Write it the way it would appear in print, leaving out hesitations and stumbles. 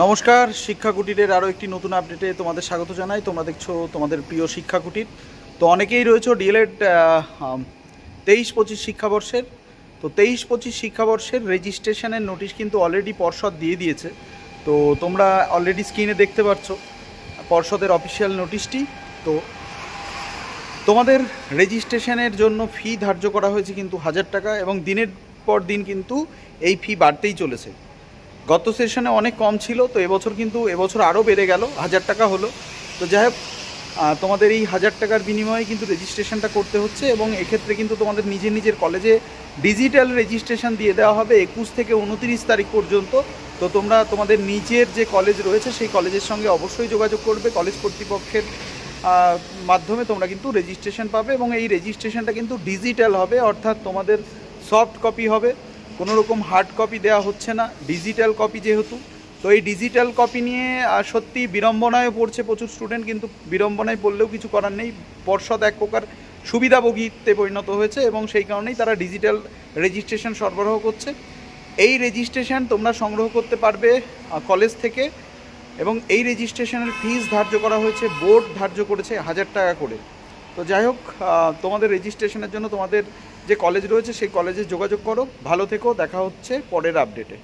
নমস্কার, শিক্ষা কুটিরের আরও একটি নতুন আপডেটে তোমাদের স্বাগত জানাই। তোমরা দেখছো তোমাদের প্রিয় শিক্ষা কুটির। তো অনেকেই রয়েছে ডিএলএড 23-25 শিক্ষাবর্ষের। তো 23-25 শিক্ষাবর্ষের রেজিস্ট্রেশনের নোটিশ কিন্তু অলরেডি পর্ষদ দিয়ে দিয়েছে। তো তোমরা অলরেডি স্ক্রিনে দেখতে পাচ্ছ পর্ষদের অফিসিয়াল নোটিশটি। তো তোমাদের রেজিস্ট্রেশনের জন্য ফি ধার্য করা হয়েছে কিন্তু 1000 টাকা, এবং দিনের পর দিন কিন্তু এই ফি বাড়তেই চলেছে। গত সেশনে অনেক কম ছিল, তো এবছর আরও বেড়ে গেল, 1000 টাকা হলো। তো যাই হোক, তোমাদের এই 1000 টাকার বিনিময়ে কিন্তু রেজিস্ট্রেশনটা করতে হচ্ছে, এবং এক্ষেত্রে কিন্তু তোমাদের নিজের কলেজে ডিজিটাল রেজিস্ট্রেশন দিয়ে দেওয়া হবে 21 থেকে 29 তারিখ পর্যন্ত। তো তোমরা তোমাদের নিজের যে কলেজ রয়েছে সেই কলেজের সঙ্গে অবশ্যই যোগাযোগ করবে। কলেজ কর্তৃপক্ষের মাধ্যমে তোমরা কিন্তু রেজিস্ট্রেশন পাবে, এবং এই রেজিস্ট্রেশনটা কিন্তু ডিজিটাল হবে, অর্থাৎ তোমাদের সফট কপি হবে, কোনো রকম হার্ড কপি দেওয়া হচ্ছে না, ডিজিটাল কপি যেহেতু। তো এই ডিজিটাল কপি নিয়ে সত্যি বিড়ম্বনায় পড়ছে প্রচুর স্টুডেন্ট, কিন্তু বিড়ম্বনায় পড়লেও কিছু করার নেই। পর্ষদ এক প্রকার সুবিধাভোগীতে পরিণত হয়েছে, এবং সেই কারণেই তারা ডিজিটাল রেজিস্ট্রেশন সরবরাহ করছে। এই রেজিস্ট্রেশন তোমরা সংগ্রহ করতে পারবে কলেজ থেকে, এবং এই রেজিস্ট্রেশনের ফিস ধার্য করা হয়েছে, বোর্ড ধার্য করেছে 1000 টাকা করে। তো যাই হোক, তোমাদের রেজিস্ট্রেশনের জন্য তোমাদের যে কলেজ রয়েছে সেই কলেজে যোগাযোগ করো। ভালো থেকো, দেখা হচ্ছে পরের আপডেটে।